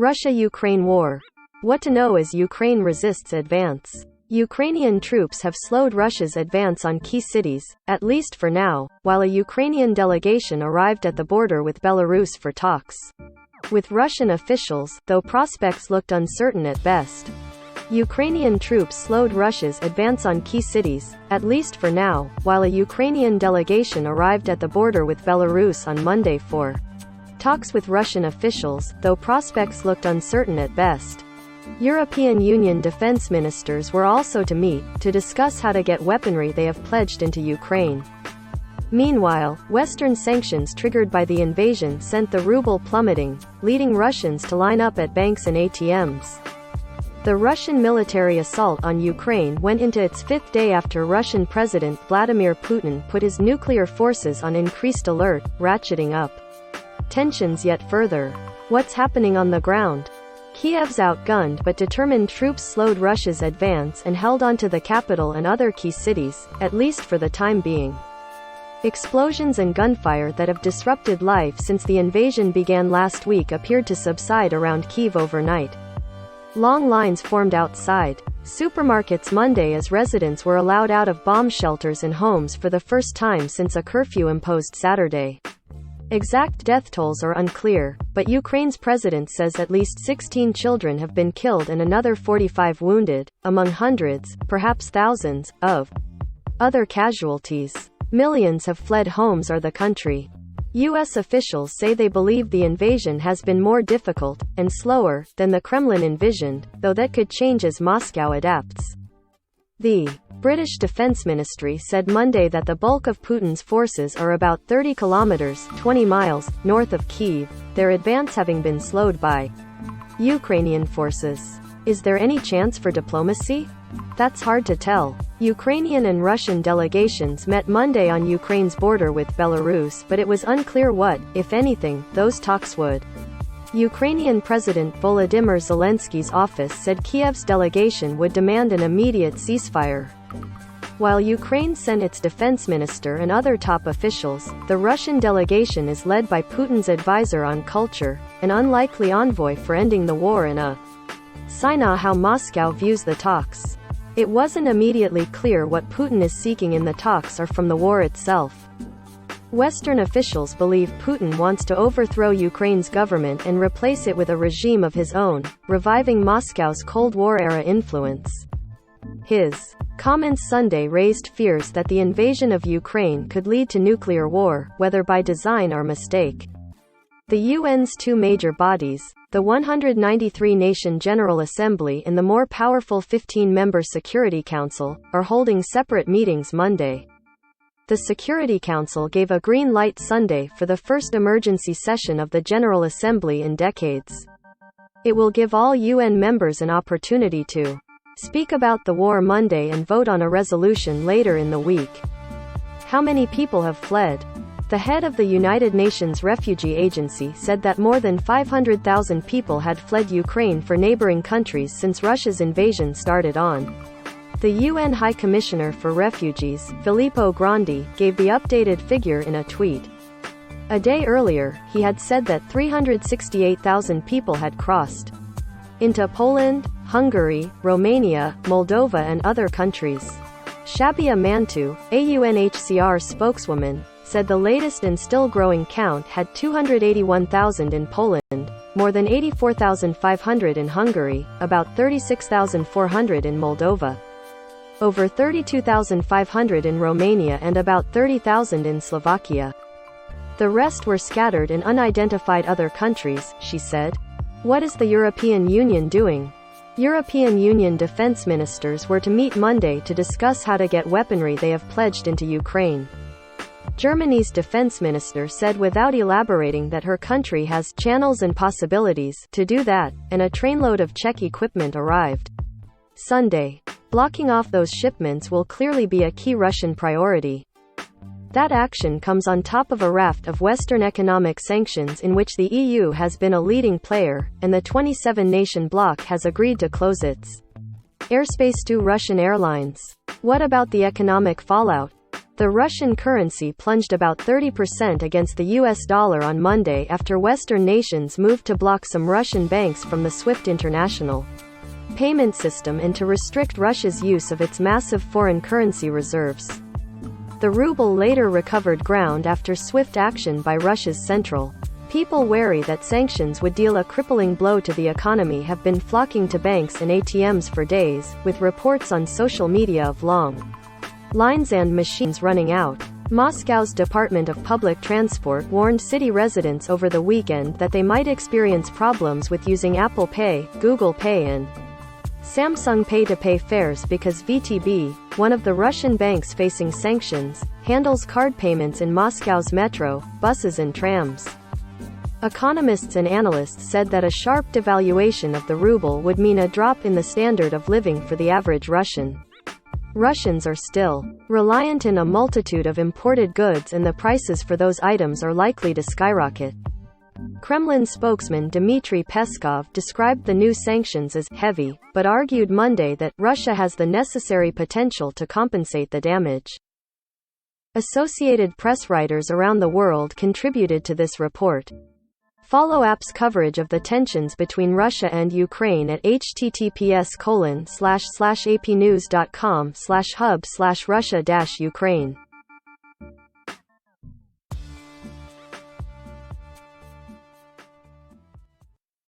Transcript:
Russia-Ukraine war. What to know as Ukraine resists advance. Ukrainian troops have slowed Russia's advance on key cities, at least for now, while a Ukrainian delegation arrived at the border with Belarus for talks with Russian officials, though prospects looked uncertain at best. Ukrainian troops slowed Russia's advance on key cities, at least for now, while a Ukrainian delegation arrived at the border with Belarus on Monday for talks with Russian officials, though prospects looked uncertain at best. European Union defense ministers were also to meet, to discuss how to get weaponry they have pledged into Ukraine. Meanwhile, Western sanctions triggered by the invasion sent the ruble plummeting, leading Russians to line up at banks and ATMs. The Russian military assault on Ukraine went into its fifth day after Russian President Vladimir Putin put his nuclear forces on increased alert, ratcheting up tensions yet further. What's happening on the ground? Kiev's outgunned but determined troops slowed Russia's advance and held onto the capital and other key cities, at least for the time being. Explosions and gunfire that have disrupted life since the invasion began last week appeared to subside around Kyiv overnight. Long lines formed outside supermarkets Monday as residents were allowed out of bomb shelters and homes for the first time since a curfew imposed Saturday. Exact death tolls are unclear, but Ukraine's president says at least 16 children have been killed and another 45 wounded, among hundreds, perhaps thousands, of other casualties. Millions have fled homes or the country. U.S. officials say they believe the invasion has been more difficult, and slower, than the Kremlin envisioned, though that could change as Moscow adapts. The British Defense Ministry said Monday that the bulk of Putin's forces are about 30 kilometers, 20 miles, north of Kyiv, their advance having been slowed by Ukrainian forces. Is there any chance for diplomacy? That's hard to tell. Ukrainian and Russian delegations met Monday on Ukraine's border with Belarus, but it was unclear what, if anything, those talks would. Ukrainian President Volodymyr Zelensky's office said Kyiv's delegation would demand an immediate ceasefire. While Ukraine sent its defense minister and other top officials, the Russian delegation is led by Putin's advisor on culture, an unlikely envoy for ending the war and a sign of how Moscow views the talks. It wasn't immediately clear what Putin is seeking in the talks or from the war itself. Western officials believe Putin wants to overthrow Ukraine's government and replace it with a regime of his own, reviving Moscow's Cold War-era influence. His comments Sunday raised fears that the invasion of Ukraine could lead to nuclear war, whether by design or mistake. The UN's two major bodies, the 193-nation General Assembly and the more powerful 15-member Security Council, are holding separate meetings Monday. The Security Council gave a green light Sunday for the first emergency session of the General Assembly in decades. It will give all UN members an opportunity to speak about the war Monday and vote on a resolution later in the week. How many people have fled? The head of the United Nations Refugee Agency said that more than 500,000 people had fled Ukraine for neighboring countries since Russia's invasion started on. The UN High Commissioner for Refugees, Filippo Grandi, gave the updated figure in a tweet. A day earlier, he had said that 368,000 people had crossed into Poland, Hungary, Romania, Moldova and other countries. Shabia Mantu, a UNHCR spokeswoman, said the latest and still growing count had 281,000 in Poland, more than 84,500 in Hungary, about 36,400 in Moldova, over 32,500 in Romania and about 30,000 in Slovakia. The rest were scattered in unidentified other countries, she said. What is the European Union doing? European Union defense ministers were to meet Monday to discuss how to get weaponry they have pledged into Ukraine. Germany's defense minister said without elaborating that her country has channels and possibilities to do that, and a trainload of Czech equipment arrived Sunday. Blocking off those shipments will clearly be a key Russian priority. That action comes on top of a raft of Western economic sanctions in which the EU has been a leading player, and the 27-nation bloc has agreed to close its airspace to Russian airlines. What about the economic fallout? The Russian currency plunged about 30% against the US dollar on Monday after Western nations moved to block some Russian banks from the SWIFT international payment system and to restrict Russia's use of its massive foreign currency reserves. The ruble later recovered ground after swift action by Russia's central people wary that sanctions would deal a crippling blow to the economy have been flocking to banks and ATMs for days, with reports on social media of long lines and machines running out. Moscow's Department of Public Transport warned city residents over the weekend that they might experience problems with using Apple Pay, Google Pay and Samsung Pay to pay fares because VTB, one of the Russian banks facing sanctions, handles card payments in Moscow's metro, buses and trams. Economists and analysts said that a sharp devaluation of the ruble would mean a drop in the standard of living for the average Russian. Russians are still reliant on a multitude of imported goods and the prices for those items are likely to skyrocket. Kremlin spokesman Dmitry Peskov described the new sanctions as heavy, but argued Monday that Russia has the necessary potential to compensate the damage. Associated Press writers around the world contributed to this report. Follow app's coverage of the tensions between Russia and Ukraine at https://apnews.com/hub/Russia-Ukraine.